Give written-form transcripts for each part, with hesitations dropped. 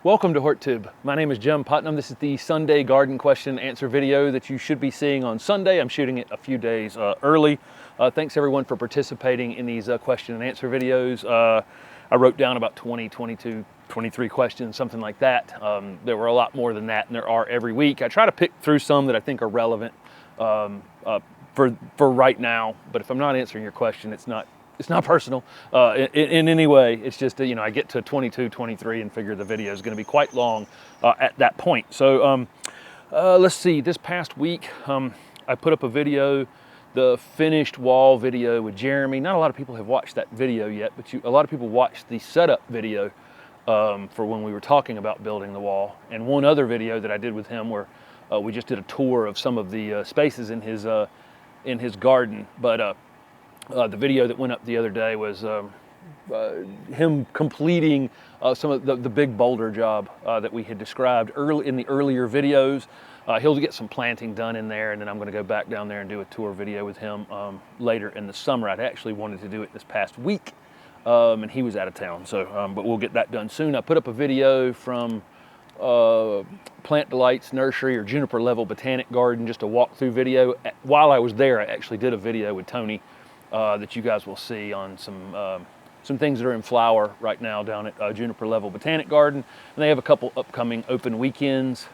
Welcome to HortTube. My name is Jim Putnam. This is the Sunday garden question and answer video that you should be seeing on Sunday. I'm shooting it a few days early. Thanks everyone for participating in these question and answer videos. I wrote down about 20, 22, 23 questions, something like that. There were a lot more than that, and there are every week. I try to pick through some that I think are relevant for right now, but if I'm not answering your question, it's not personal in any way. It's just, I get to 22, 23 and figure the video is going to be quite long at that point. So let's see, this past week, I put up a video, the finished wall video with Jeremy. Not a lot of people have watched that video yet, but a lot of people watched the setup video for when we were talking about building the wall. And one other video that I did with him where we just did a tour of some of the spaces in his garden. But the video that went up the other day was him completing some of the big boulder job that we had described in the earlier videos. He'll get some planting done in there, and then I'm going to go back down there and do a tour video with him later in the summer. I'd actually wanted to do it this past week, and he was out of town, so but we'll get that done soon. I put up a video from Plant Delight's nursery or Juniper Level Botanic Garden, just a walkthrough video. While I was there, I actually did a video with Tony that you guys will see on some things that are in flower right now down at Juniper Level Botanic Garden. And they have a couple upcoming open weekends.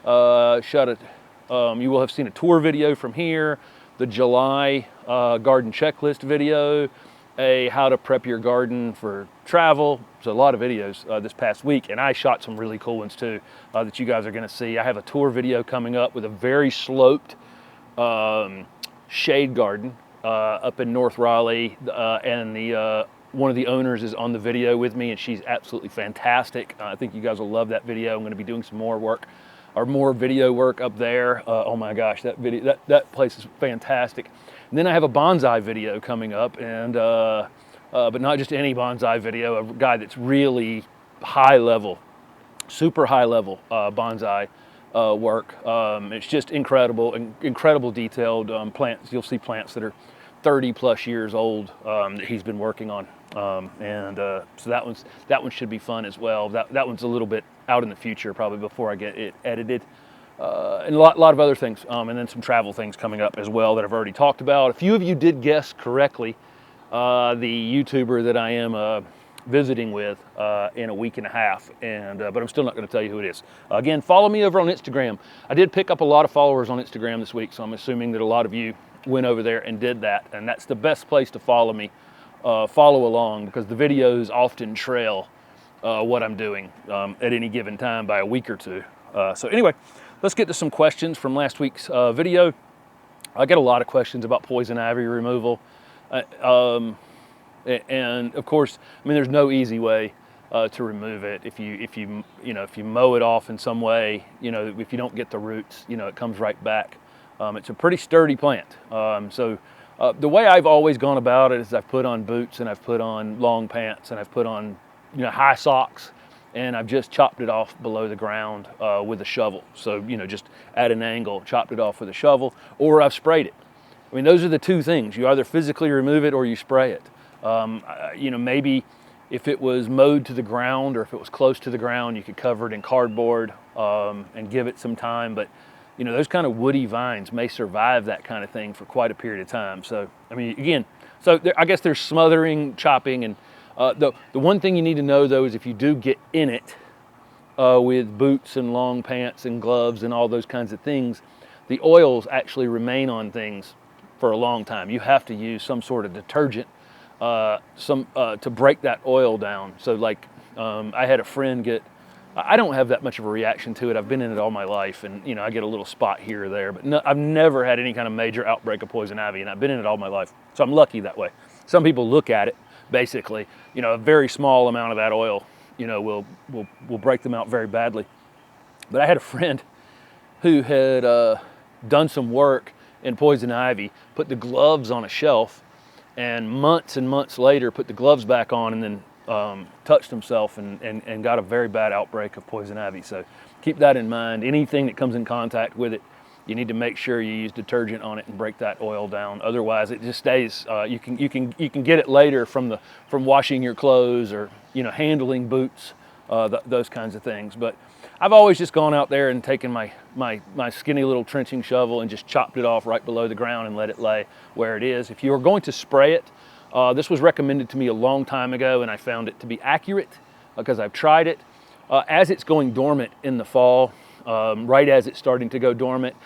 You will have seen a tour video from here, the July garden checklist video, a how to prep your garden for travel. So a lot of videos this past week, and I shot some really cool ones too that you guys are going to see. I have a tour video coming up with a very sloped shade garden up in North Raleigh, and one of the owners is on the video with me, and she's absolutely fantastic. I think you guys will love that video. I'm going to be doing some more video work up there. Oh my gosh, that place is fantastic. And then I have a bonsai video coming up, and but not just any bonsai video, a guy that's really high level, super high level bonsai work. It's just incredible detailed plants. You'll see plants that are 30 plus years old that he's been working on, so that one should be fun as well. That one's a little bit out in the future, probably before I get it edited, and a lot of other things, and then some travel things coming up as well that I've already talked about. A few of you did guess correctly the YouTuber that I am visiting with in a week and a half, but I'm still not going to tell you who it is. Again, follow me over on Instagram. I did pick up a lot of followers on Instagram this week, so I'm assuming that a lot of you went over there and did that, and that's the best place to follow me, follow along, because the videos often trail what I'm doing at any given time by a week or two. So anyway, let's get to some questions from last week's video. I get a lot of questions about poison ivy removal, and of course, I mean, there's no easy way to remove it. If you mow it off in some way, if you don't get the roots, it comes right back. It's a pretty sturdy plant. So the way I've always gone about it is I've put on boots, and I've put on long pants, and I've put on high socks, and I've just chopped it off below the ground with a shovel. So just at an angle, chopped it off with a shovel, or I've sprayed it. I mean, those are the two things. You either physically remove it or you spray it. Maybe if it was mowed to the ground, or if it was close to the ground, you could cover it in cardboard and give it some time. But those kind of woody vines may survive that kind of thing for quite a period of time. So, I mean, again, I guess there's smothering, chopping, and the one thing you need to know, though, is if you do get in it with boots and long pants and gloves and all those kinds of things, the oils actually remain on things for a long time. You have to use some sort of detergent to break that oil down. So, like, I had a friend I don't have that much of a reaction to it. I've been in it all my life, and I get a little spot here or there, but I've never had any kind of major outbreak of poison ivy, and I've been in it all my life. So I'm lucky that way. Some people look at it, basically, a very small amount of that oil, will break them out very badly. But I had a friend who had done some work in poison ivy, put the gloves on a shelf, and months later put the gloves back on, and then touched himself and got a very bad outbreak of poison ivy. So keep that in mind. Anything that comes in contact with it, you need to make sure you use detergent on it and break that oil down. Otherwise, it just stays. You can get it later from washing your clothes or handling boots those kinds of things. But I've always just gone out there and taken my skinny little trenching shovel and just chopped it off right below the ground and let it lay where it is. If you are going to spray it, this was recommended to me a long time ago, and I found it to be accurate because I've tried it. As it's going dormant in the fall, right as it's starting to go dormant,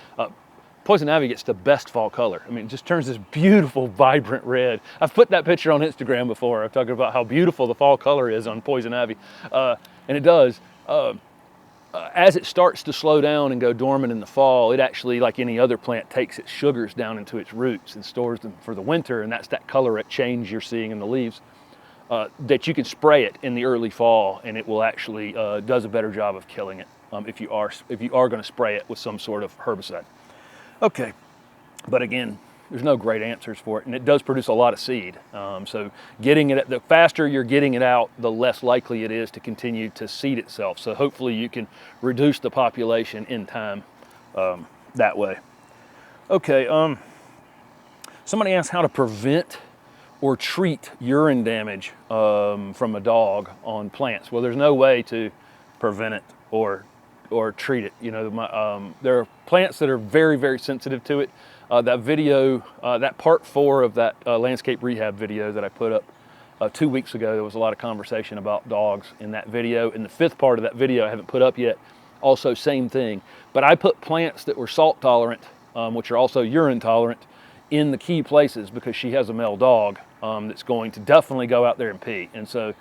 Poison Ivy gets the best fall color. I mean, it just turns this beautiful, vibrant red. I've put that picture on Instagram before. I've talked about how beautiful the fall color is on Poison Ivy, and it does. As it starts to slow down and go dormant in the fall, it actually, like any other plant, takes its sugars down into its roots and stores them for the winter, and that's that color change you're seeing in the leaves. That you can spray it in the early fall, and it will actually does a better job of killing it if you are going to spray it with some sort of herbicide. Okay, but again, there's no great answers for it, and it does produce a lot of seed. So getting it, the faster you're getting it out, the less likely it is to continue to seed itself. So hopefully you can reduce the population in time that way. Okay, somebody asked how to prevent or treat urine damage from a dog on plants. Well, there's no way to prevent it or treat it. You know, there are plants that are very, very sensitive to it. That video, that part 4 of that landscape rehab video that I put up 2 weeks ago, there was a lot of conversation about dogs in that video. And the 5th part of that video I haven't put up yet, also same thing. But I put plants that were salt tolerant, which are also urine tolerant, in the key places because she has a male dog that's going to definitely go out there and pee. And so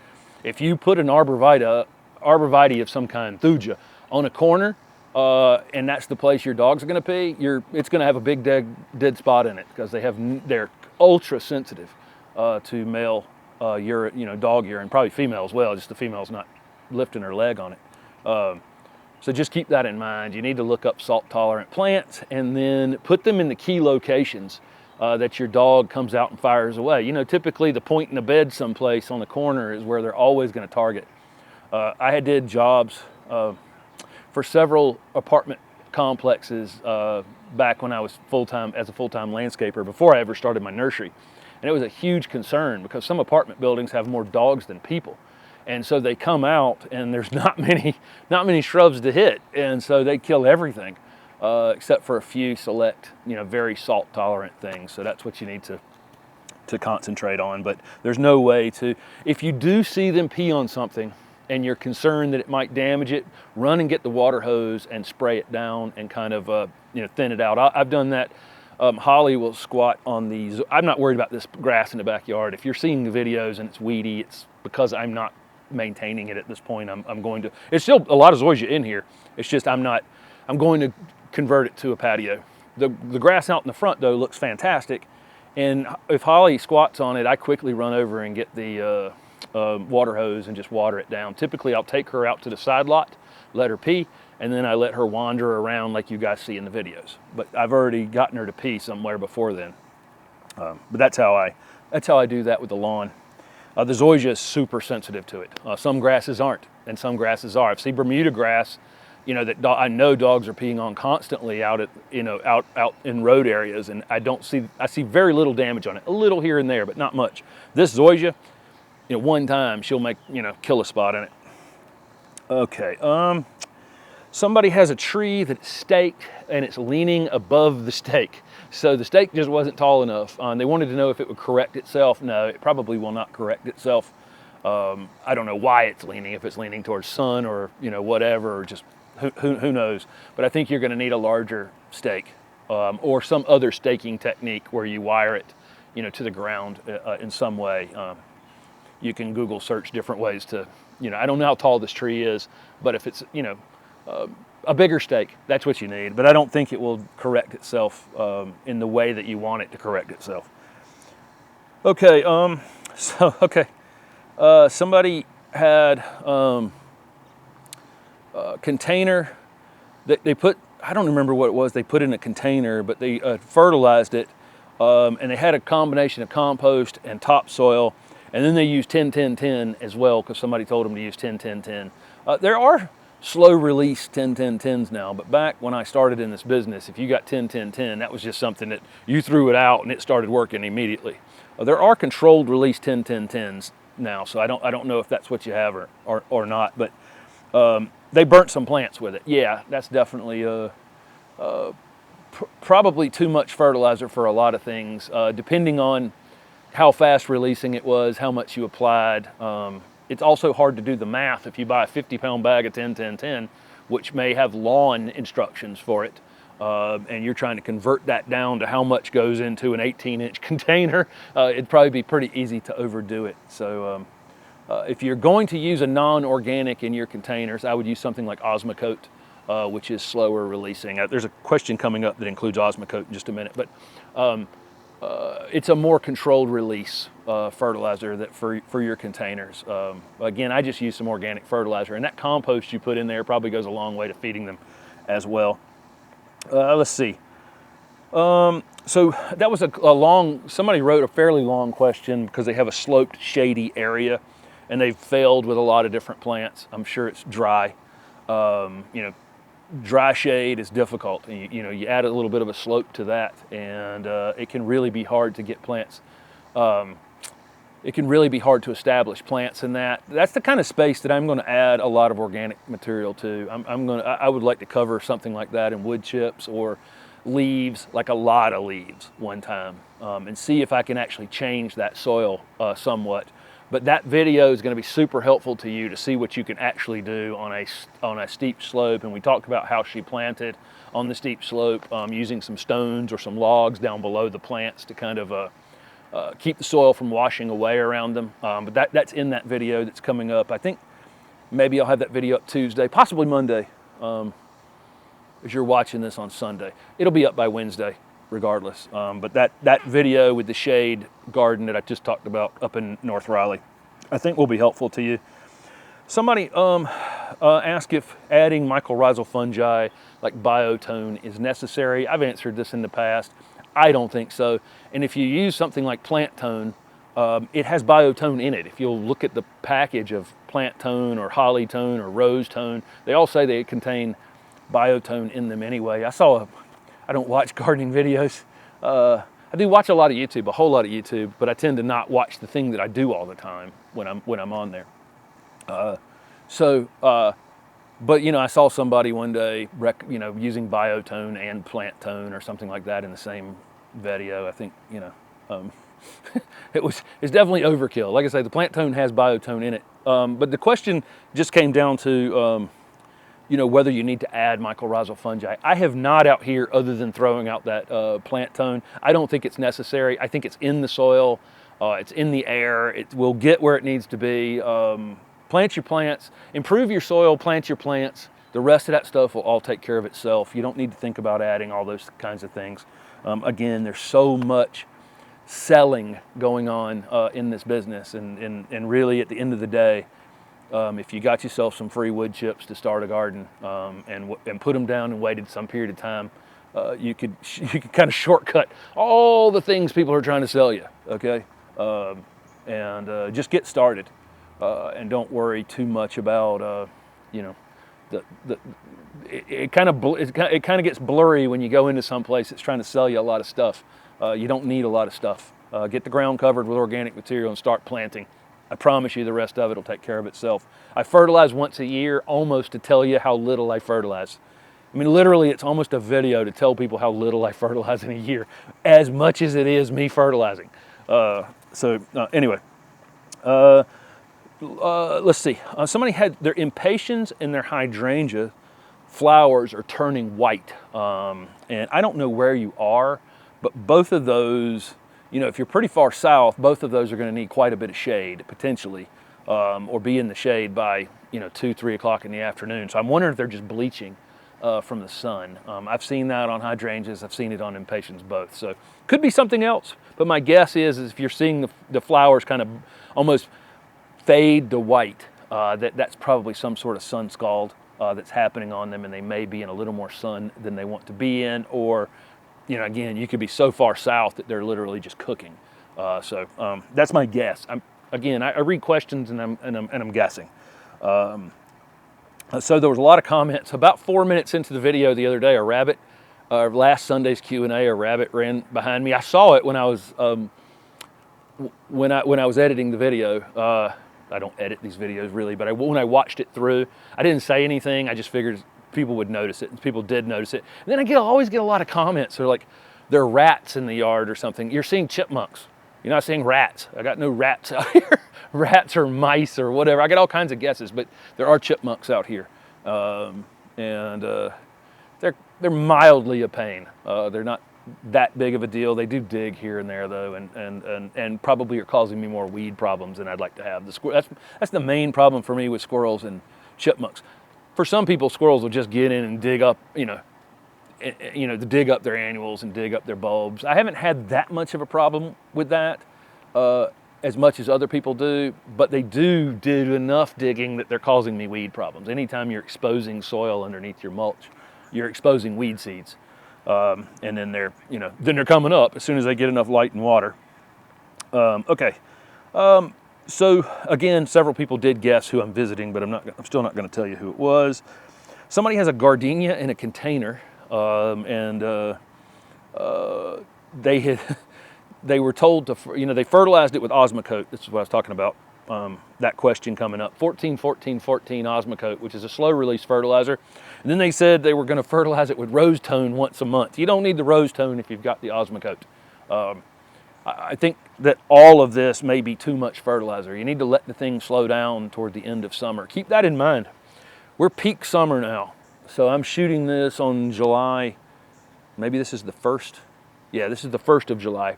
if you put an arborvitae of some kind, thuja, on a corner, and that's the place your dogs are going to pee, it's going to have a big dead spot in it because they're ultra sensitive to male urine, dog urine, probably female as well. Just the female's not lifting her leg on it. So just keep that in mind. You need to look up salt tolerant plants and then put them in the key locations that your dog comes out and fires away. You know, typically the point in the bed someplace on the corner is where they're always going to target. I did jobs for several apartment complexes back when I was as a full-time landscaper before I ever started my nursery. And it was a huge concern because some apartment buildings have more dogs than people. And so they come out and there's not many shrubs to hit. And so they kill everything except for a few select, very salt tolerant things. So that's what you need to concentrate on. But there's no way to, if you do see them pee on something and you're concerned that it might damage it, run and get the water hose and spray it down and kind of thin it out. I've done that. Holly will squat on these. I'm not worried about this grass in the backyard. If you're seeing the videos and it's weedy, it's because I'm not maintaining it at this point. I'm going to, it's still a lot of zoysia in here. It's just I'm going to convert it to a patio. The grass out in the front though looks fantastic. And if Holly squats on it, I quickly run over and get the water hose and just water it down. Typically I'll take her out to the side lot, let her pee, and then I let her wander around like you guys see in the videos. But I've already gotten her to pee somewhere before then. But that's how I do that with the lawn. The zoysia is super sensitive to it. Some grasses aren't, and some grasses are. I've seen Bermuda grass, that I know dogs are peeing on constantly out in road areas, and I see very little damage on it. A little here and there, but not much. This zoysia, one time she'll make, kill a spot in it. Okay, somebody has a tree that's staked and it's leaning above the stake. So the stake just wasn't tall enough. They wanted to know if it would correct itself. No, it probably will not correct itself. I don't know why it's leaning, if it's leaning towards sun or, whatever, or just who knows. But I think you're gonna need a larger stake or some other staking technique where you wire it, to the ground in some way. You can Google search different ways to, I don't know how tall this tree is, but if it's, a bigger stake, that's what you need. But I don't think it will correct itself in the way that you want it to correct itself. Okay, somebody had a container that they put, I don't remember what it was they put in a container, but they fertilized it, and they had a combination of compost and topsoil. And then they use 10-10-10 as well because somebody told them to use 10-10-10. There are slow release 10-10-10s now, but back when I started in this business, if you got 10-10-10, that was just something that you threw it out and it started working immediately. There are controlled release 10-10-10s now, so I don't know if that's what you have or not. But They burnt some plants with it. Yeah, that's definitely probably too much fertilizer for a lot of things, depending on how fast releasing it was, how much you applied. It's also hard to do the math if you buy a 50-pound bag of 10-10-10, which may have lawn instructions for it, and you're trying to convert that down to how much goes into an 18-inch container. It'd probably be pretty easy to overdo it. So if you're going to use a non-organic in your containers, I would use something like Osmocote, which is slower releasing. There's a question coming up that includes Osmocote in just a minute, but it's a more controlled release fertilizer that for your containers. Again, I just use some organic fertilizer, and that compost you put in there probably goes a long way to feeding them as well. Let's see. So that was a long, somebody wrote a fairly long question because they have a sloped, shady area, and they've failed with a lot of different plants. I'm sure it's dry. Dry shade is difficult. You add a little bit of a slope to that, and it can really be hard to get plants. It can really be hard to establish plants in that. That's the kind of space that I'm going to add a lot of organic material to. I would like to cover something like that in wood chips or leaves, like a lot of leaves one time, and see if I can actually change that soil somewhat. But that video is going to be super helpful to you to see what you can actually do on a steep slope. And we talked about how she planted on the steep slope, using some stones or some logs down below the plants to kind of keep the soil from washing away around them. But that's in that video that's coming up. I think maybe I'll have that video up Tuesday, possibly Monday, as you're watching this on Sunday. It'll be up by Wednesday regardless. But that video with the shade garden that I just talked about up in North Raleigh, I think will be helpful to you. Somebody asked if adding mycorrhizal fungi like biotone is necessary. I've answered this in the past. I don't think so. And if you use something like plant tone, it has biotone in it. If you'll look at the package of plant tone or holly tone or rose tone, they all say they contain biotone in them anyway. I don't watch gardening videos. I do watch a lot of YouTube, a whole lot of YouTube, but I tend to not watch the thing that I do all the time when I'm on there. But I saw somebody one day, using biotone and plant tone or something like that in the same video. I think it's definitely overkill. Like I say, the plant tone has biotone in it. But the question just came down to whether you need to add mycorrhizal fungi. I have not out here other than throwing out that plant tone. I don't think it's necessary. I think it's in the soil. It's in the air. It will get where it needs to be. Plant your plants, improve your soil, plant your plants. The rest of that stuff will all take care of itself. You don't need to think about adding all those kinds of things. Again, there's so much selling going on in this business, and really at the end of the day, if you got yourself some free wood chips to start a garden and put them down and waited some period of time, you could kind of shortcut all the things people are trying to sell you. Okay, and just get started, and don't worry too much about it kind of gets blurry when you go into some place that's trying to sell you a lot of stuff. You don't need a lot of stuff. Get the ground covered with organic material and start planting. I promise you the rest of it will take care of itself. I fertilize once a year almost to tell you how little I fertilize. I mean, literally, it's almost a video to tell people how little I fertilize in a year, as much as it is me fertilizing. Anyway, let's see. Somebody had their impatiens and their hydrangea flowers are turning white. And I don't know where you are, but both of those, if you're pretty far south, both of those are going to need quite a bit of shade, potentially, or be in the shade by, 2, 3 o'clock in the afternoon. So I'm wondering if they're just bleaching from the sun. I've seen that on hydrangeas. I've seen it on impatiens both. So could be something else. But my guess is if you're seeing the flowers kind of almost fade to white, that's probably some sort of sun scald that's happening on them, and they may be in a little more sun than they want to be in, or again, you could be so far south that they're literally just cooking. So that's my guess. I read questions and I'm guessing. So there was a lot of comments. About 4 minutes into the video the other day, last Sunday's Q&A, a rabbit ran behind me. I saw it when I was when I was editing the video. I don't edit these videos really, but when I watched it through, I didn't say anything. I just figured people would notice it, and people did notice it. And then I always get a lot of comments. They're like, there are rats in the yard or something. You're seeing chipmunks. You're not seeing rats. I got no rats out here. Rats or mice or whatever. I get all kinds of guesses, but there are chipmunks out here. They're mildly a pain. They're not that big of a deal. They do dig here and there though, and probably are causing me more weed problems than I'd like to have. That's the main problem for me with squirrels and chipmunks. For some people, squirrels will just get in and dig up, dig up their annuals and dig up their bulbs. I haven't had that much of a problem with that, as much as other people do, but they do enough digging that they're causing me weed problems. Anytime you're exposing soil underneath your mulch, you're exposing weed seeds. And then they're coming up as soon as they get enough light and water. Okay. So again, several people did guess who I'm visiting, but I'm still not going to tell you who it was. Somebody has a gardenia in a container, they were told to, they fertilized it with Osmocote. This is what I was talking about, that question coming up. 14-14-14 Osmocote, which is a slow release fertilizer. And then they said they were going to fertilize it with Rose Tone once a month. You don't need the Rose Tone if you've got the Osmocote. I think that all of this may be too much fertilizer. You need to let the thing slow down toward the end of summer. Keep that in mind. We're peak summer now. So I'm shooting this on July, maybe this is the 1st. Yeah, this is the 1st of July.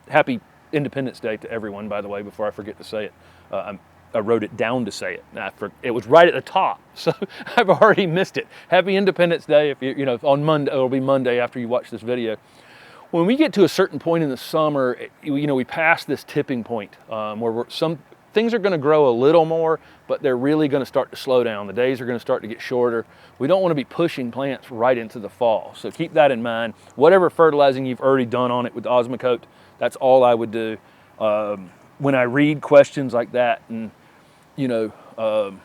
Happy Independence Day to everyone, by the way, before I forget to say it. I wrote it down to say it. It was right at the top, so I've already missed it. Happy Independence Day. If on Monday, it'll be Monday after you watch this video. When we get to a certain point in the summer, we pass this tipping point where some things are going to grow a little more, but they're really going to start to slow down. The days are going to start to get shorter. We don't want to be pushing plants right into the fall. So keep that in mind. Whatever fertilizing you've already done on it with Osmocote, that's all I would do. When I read questions like that, and I'm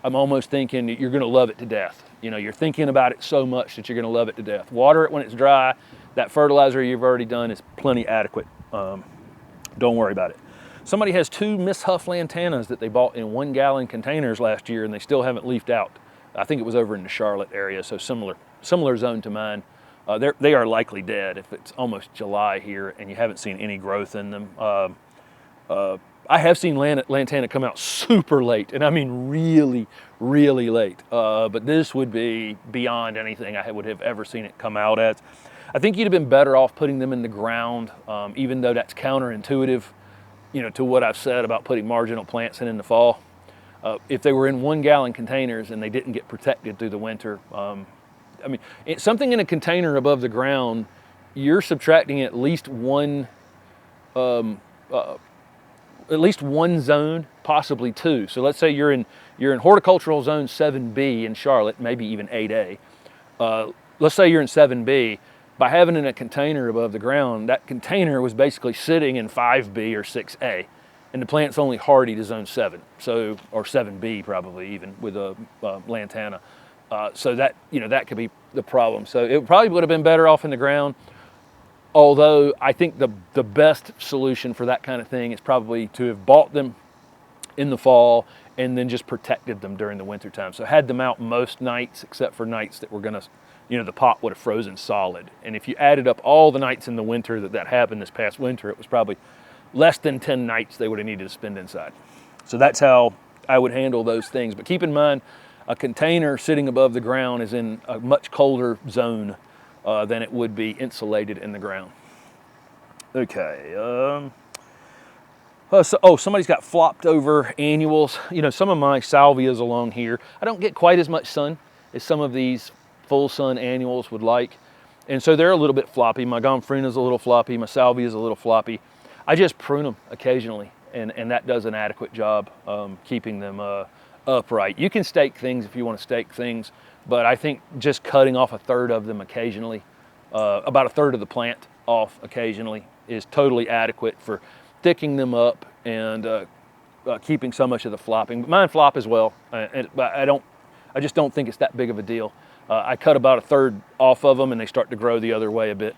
almost thinking that you're going to love it to death. You're thinking about it so much that you're going to love it to death. Water it when it's dry. That fertilizer you've already done is plenty adequate. Don't worry about it. Somebody has 2 Miss Huff Lantanas that they bought in 1-gallon containers last year, and they still haven't leafed out. I think it was over in the Charlotte area, so similar zone to mine. They are likely dead if it's almost July here and you haven't seen any growth in them. I have seen Lantana come out super late, and I mean really, really late. But this would be beyond anything I would have ever seen it come out as. I think you'd have been better off putting them in the ground, even though that's counterintuitive, to what I've said about putting marginal plants in the fall. If they were in 1-gallon containers and they didn't get protected through the winter, something in a container above the ground, you're subtracting at least one zone, possibly 2. So let's say you're in horticultural zone 7B in Charlotte, maybe even 8A. Let's say you're in 7B. By having it in a container above the ground, that container was basically sitting in 5B or 6A, and the plant's only hardy to zone 7, or 7B probably even with a Lantana. So that could be the problem. So it probably would have been better off in the ground. Although I think the best solution for that kind of thing is probably to have bought them in the fall and then just protected them during the winter time. So had them out most nights except for nights that were gonna, the pot would have frozen solid. And if you added up all the nights in the winter that happened this past winter, it was probably less than 10 nights they would have needed to spend inside. So that's how I would handle those things. But keep in mind, a container sitting above the ground is in a much colder zone than it would be insulated in the ground. Okay. Somebody's got flopped over annuals. Some of my salvias along here, I don't get quite as much sun as some of these full sun annuals would like. And so they're a little bit floppy. My Gomphrina's a little floppy. My salvia's a little floppy. I just prune them occasionally, and that does an adequate job keeping them upright. You can stake things if you want to stake things, but I think just cutting off a third of them occasionally, about a third of the plant off occasionally, is totally adequate for thickening them up and keeping so much of the flopping. But mine flop as well, but I just don't think it's that big of a deal. I cut about a third off of them and they start to grow the other way a bit.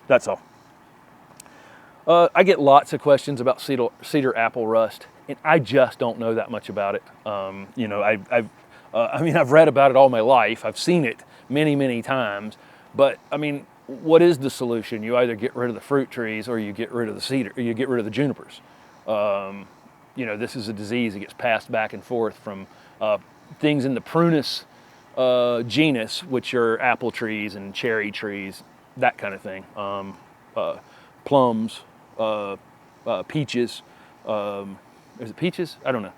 That's all. I get lots of questions about cedar apple rust. and I just don't know that much about it. You know, I mean, I've read about it all my life. I've seen it many, many times. But I mean, what is the solution? You either get rid of the fruit trees or you get rid of the cedar, or you get rid of the junipers. You know, this is a disease that gets passed back and forth from things in the Prunus genus, which are apple trees and cherry trees, that kind of thing. Plums, peaches. Is it peaches? I don't know.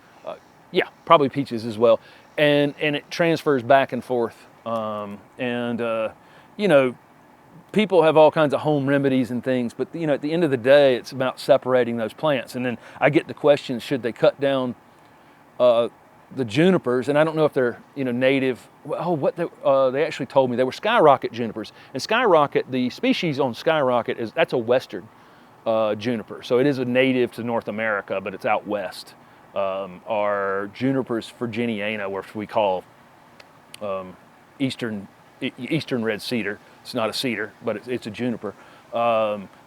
Yeah, probably peaches as well. And it transfers back and forth. You know, people have all kinds of home remedies and things, but you know, at the end of the day, it's about separating those plants. And then I get the question, should they cut down the junipers? And I don't know if they're, you know, native. Oh, what they actually told me they were Skyrocket junipers. And Skyrocket, the species on Skyrocket that's a western juniper. So it is a native to North America, but it's out west. Are Junipers virginiana, which we call eastern red cedar. It's not a cedar, but it's a juniper.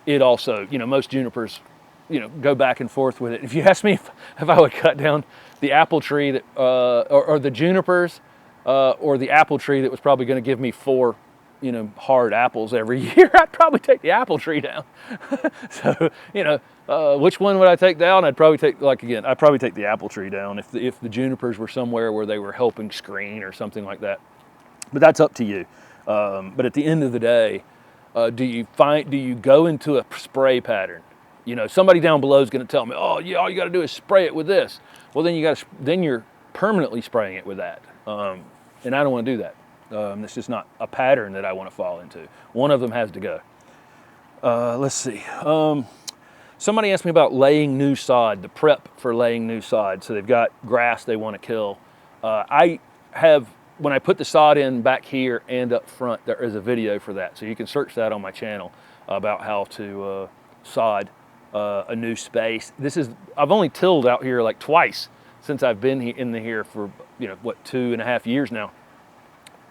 It also, you know, most junipers, you know, go back and forth with it. If you ask me if I would cut down the apple tree that, or the junipers, or the apple tree that was probably going to give me 4, you know, hard apples every year, I'd probably take the apple tree down. So, you know, which one would I take down? I'd probably take, I'd probably take the apple tree down if the junipers were somewhere where they were helping screen or something like that. But that's up to you. But at the end of the day, do you go into a spray pattern? You know, somebody down below is going to tell me, oh yeah, all you got to do is spray it with this. Well, then you're permanently spraying it with that. And I don't want to do that. It's just not a pattern that I want to fall into. One of them has to go. Let's see. Somebody asked me about laying new sod, the prep for laying new sod. So they've got grass they want to kill. When I put the sod in back here and up front, there is a video for that. So you can search that on my channel about how to sod a new space. I've only tilled out here like twice since I've been in here for, you know, what, 2.5 years now.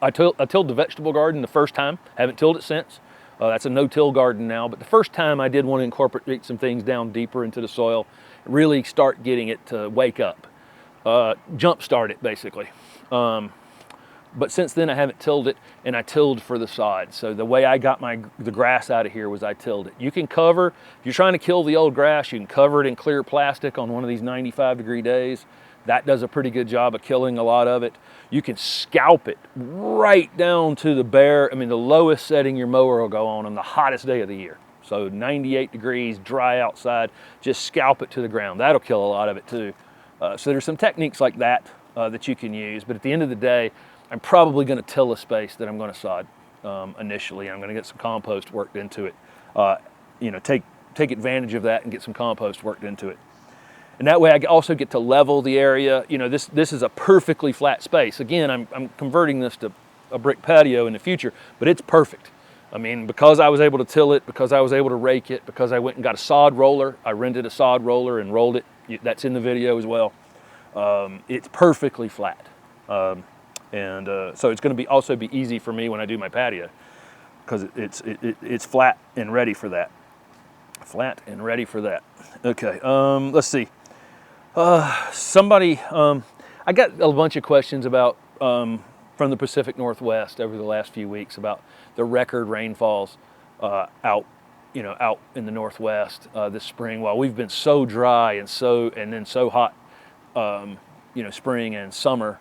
I tilled the vegetable garden the first time. Haven't tilled it since. That's a no-till garden now. But the first time I did want to incorporate some things down deeper into the soil, really start getting it to wake up, jump start it basically. But since then I haven't tilled it, and I tilled for the sod. So the way I got the grass out of here was I tilled it. You can cover, if you're trying to kill the old grass, you can cover it in clear plastic on one of these 95-degree days. That does a pretty good job of killing a lot of it. You can scalp it right down to the lowest setting your mower will go on the hottest day of the year. So 98 degrees, dry outside, just scalp it to the ground. That'll kill a lot of it too. So there's some techniques like that that you can use. But at the end of the day, I'm probably going to till a space that I'm going to sod initially. I'm going to get some compost worked into it. You know, take advantage of that and get some compost worked into it. And that way I also get to level the area. You know, this is a perfectly flat space. Again, I'm converting this to a brick patio in the future, but it's perfect. I mean, because I was able to till it, because I was able to rake it, because I went and got a sod roller. I rented a sod roller and rolled it. That's in the video as well. It's perfectly flat. So it's going to also be easy for me when I do my patio, because it's flat and ready for that. Flat and ready for that. Okay, let's see. I got a bunch of questions about from the Pacific Northwest over the last few weeks about the record rainfalls out in the Northwest this spring. While we've been so dry and then so hot, spring and summer.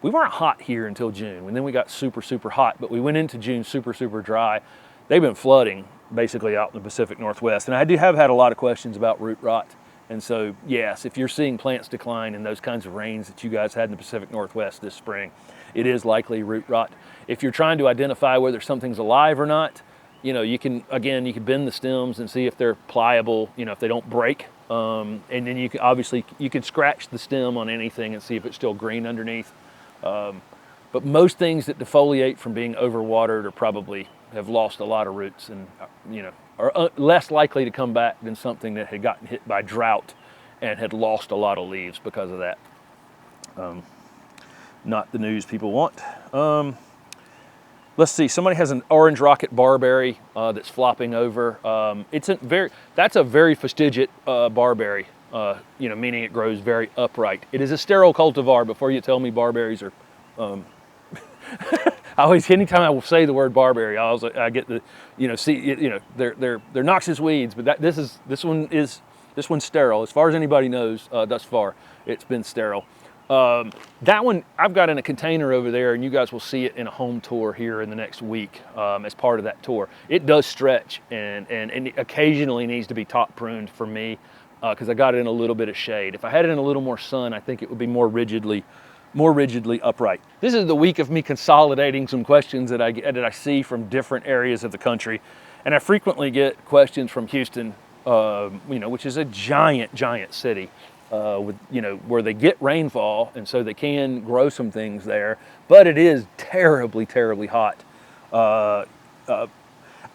We weren't hot here until June, and then we got super, super hot, but we went into June super, super dry. They've been flooding basically out in the Pacific Northwest. And I have had a lot of questions about root rot. And so, yes, if you're seeing plants decline in those kinds of rains that you guys had in the Pacific Northwest this spring, it is likely root rot. If you're trying to identify whether something's alive or not, you can bend the stems and see if they're pliable, if they don't break. And then you can scratch the stem on anything and see if it's still green underneath. But most things that defoliate from being overwatered probably have lost a lot of roots and, are less likely to come back than something that had gotten hit by drought and had lost a lot of leaves because of that. Not the news people want. Let's see, somebody has an orange rocket barberry that's flopping over. That's a very fastigiate barberry. meaning it grows very upright. It is a sterile cultivar. Before you tell me barberries are, anytime I will say the word barberry, I get the, they're noxious weeds. But this one's sterile as far as anybody knows. Thus far, it's been sterile. That one I've got in a container over there, and you guys will see it in a home tour here in the next week as part of that tour. It does stretch and it occasionally needs to be top pruned for me because I got it in a little bit of shade. If I had it in a little more sun, I think it would be more rigidly upright. This is the week of me consolidating some questions that I see from different areas of the country, and I frequently get questions from Houston, which is a giant city. Where they get rainfall, and so they can grow some things there, but it is terribly hot.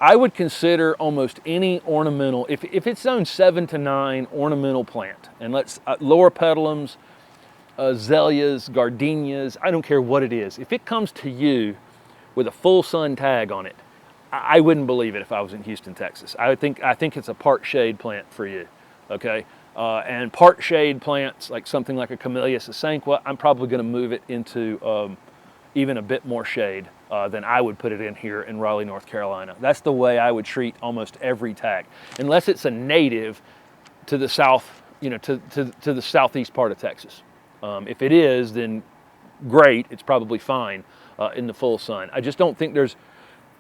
I would consider almost any ornamental, if it's zone 7 to 9 ornamental plant, and let's lower petalums, azaleas, gardenias, I don't care what it is. If it comes to you with a full sun tag on it, I wouldn't believe it if I was in Houston, Texas. I think it's a part shade plant for you, okay? And part shade plants, like something like a Camellia sasanqua, I'm probably going to move it into even a bit more shade than I would put it in here in Raleigh, North Carolina. That's the way I would treat almost every tag, unless it's a native to the south, to the southeast part of Texas. If it is, then great, it's probably fine in the full sun. I just don't think there's,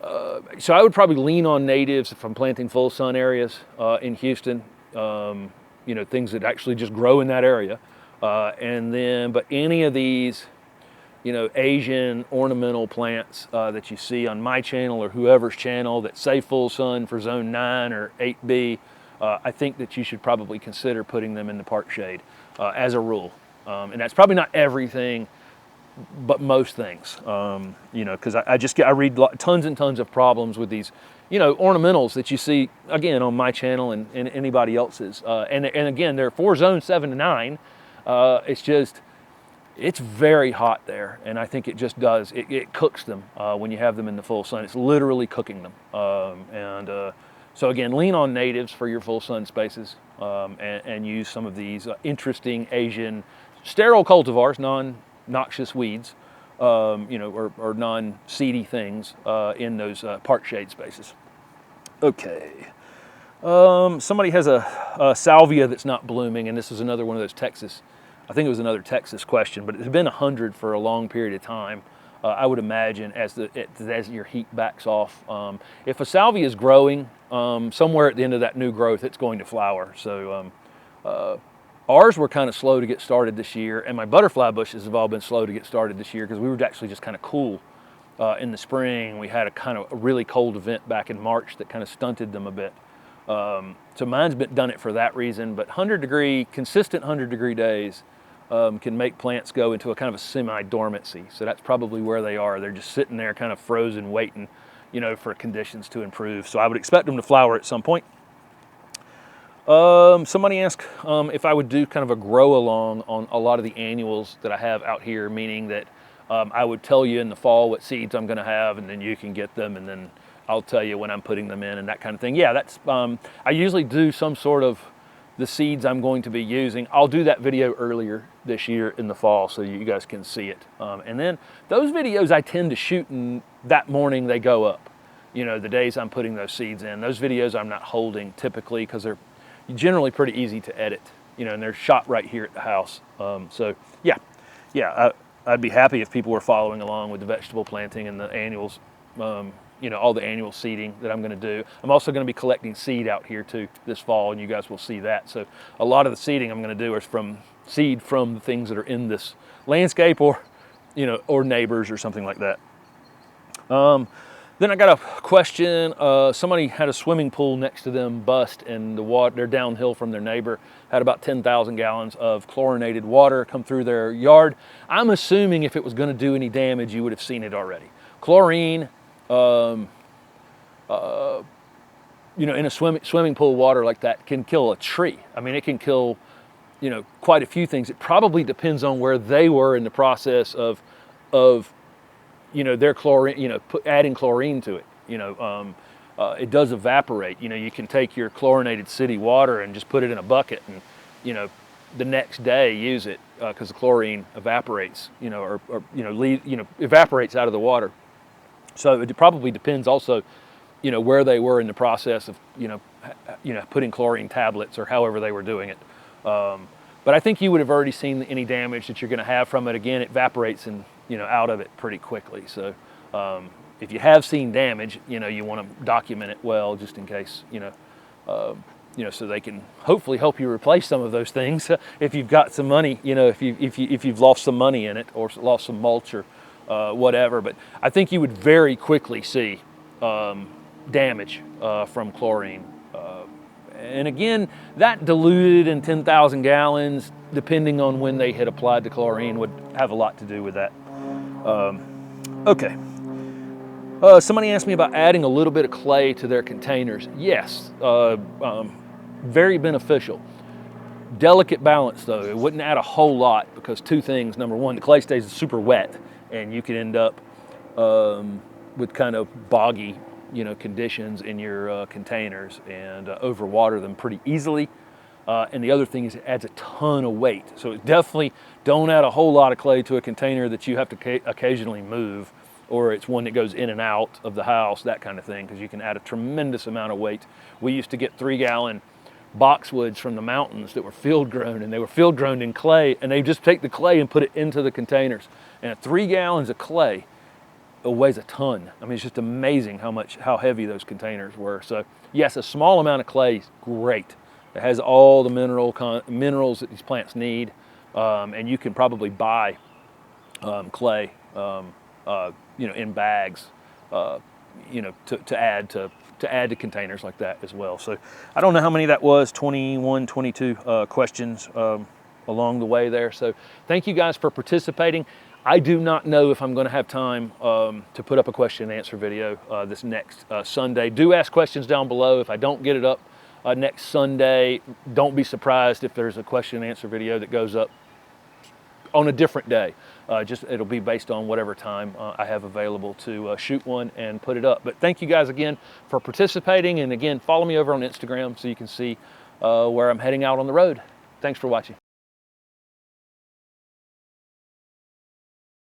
so I would probably lean on natives if I'm planting full sun areas in Houston. Things that actually just grow in that area. But any of these, Asian ornamental plants that you see on my channel or whoever's channel that say full sun for zone 9 or 8B, I think that you should probably consider putting them in the part shade as a rule. And that's probably not everything, but most things, because I read tons and tons of problems with these, ornamentals that you see, again, on my channel and anybody else's. And again, they're for zone 7 to 9. It's very hot there, and I think it just does. It cooks them when you have them in the full sun. It's literally cooking them. So again, lean on natives for your full sun spaces and use some of these interesting Asian sterile cultivars, non-noxious weeds, or non-seedy things in those part shade spaces. Okay. Somebody has a salvia that's not blooming, and this is another one of those Texas, I think it was another Texas question, but it's been 100 for a long period of time. I would imagine as your heat backs off. If a salvia is growing, somewhere at the end of that new growth, it's going to flower. So ours were kind of slow to get started this year, and my butterfly bushes have all been slow to get started this year because we were actually just kind of cool in the spring. We had a really cold event back in March that kind of stunted them a bit. So mine's done it for that reason, but consistent 100-degree days can make plants go into a kind of a semi-dormancy. So that's probably where they are. They're just sitting there kind of frozen, waiting, for conditions to improve. So I would expect them to flower at some point. Somebody asked if I would do kind of a grow along on a lot of the annuals that I have out here, meaning that I would tell you in the fall what seeds I'm going to have, and then you can get them, and then I'll tell you when I'm putting them in and that kind of thing. Yeah, that's I usually do some sort of the seeds I'm going to be using. I'll do that video earlier this year in the fall so you guys can see it. And then those videos I tend to shoot, and that morning they go up. The days I'm putting those seeds in. Those videos I'm not holding typically because they're generally pretty easy to edit, and they're shot right here at the house. So yeah, I'd be happy if people were following along with the vegetable planting and the annuals, all the annual seeding that I'm going to do. I'm also going to be collecting seed out here too this fall, and you guys will see that. So a lot of the seeding I'm going to do is from seed from the things that are in this landscape or neighbors or something like that. Then I got a question. Somebody had a swimming pool next to them bust, and the water, they're downhill from their neighbor, had about 10,000 gallons of chlorinated water come through their yard. I'm assuming if it was going to do any damage, you would have seen it already. Chlorine, in a swimming pool water like that can kill a tree. I mean, it can kill, quite a few things. It probably depends on where they were in the process of their chlorine, adding chlorine to it. It does evaporate. You can take your chlorinated city water and just put it in a bucket and you know, the next day use it because the chlorine evaporates, you know, or evaporates out of the water. So it probably depends also, you know, where they were in the process of, you know, putting chlorine tablets or however they were doing it. But I think you would have already seen any damage that you're going to have from it. Again, it evaporates and, you know, out of it pretty quickly. So if you have seen damage, you know, you want to document it well, just in case, you know, so they can hopefully help you replace some of those things if you've got some money, you know, if you've lost some money in it or lost some mulch or whatever. But I think you would very quickly see damage from chlorine. And again, that diluted in 10,000 gallons, depending on when they had applied the chlorine, would have a lot to do with that. Okay. Somebody asked me about adding a little bit of clay to their containers. Yes, very beneficial. Delicate balance though. It wouldn't add a whole lot because two things. Number one, the clay stays super wet and you could end up with kind of boggy, you know, conditions in your containers and overwater them pretty easily. And the other thing is it adds a ton of weight. So definitely don't add a whole lot of clay to a container that you have to occasionally move, or it's one that goes in and out of the house, that kind of thing, because you can add a tremendous amount of weight. We used to get 3-gallon boxwoods from the mountains that were field grown, and they were field grown in clay, and they just take the clay and put it into the containers. And 3 gallons of clay, it weighs a ton. I mean, it's just amazing how heavy those containers were. So yes, a small amount of clay is great. It has all the minerals that these plants need, and you can probably buy clay, you know, in bags, you know, to add to containers like that as well. So I don't know how many that was, 21, 22 questions along the way there. So thank you guys for participating. I do not know if I'm going to have time to put up a question and answer video this next Sunday. Do ask questions down below. If I don't get it up next Sunday, don't be surprised if there's a question and answer video that goes up on a different day. It'll be based on whatever time I have available to shoot one and put it up. But thank you guys again for participating. And again, follow me over on Instagram so you can see where I'm heading out on the road. Thanks for watching.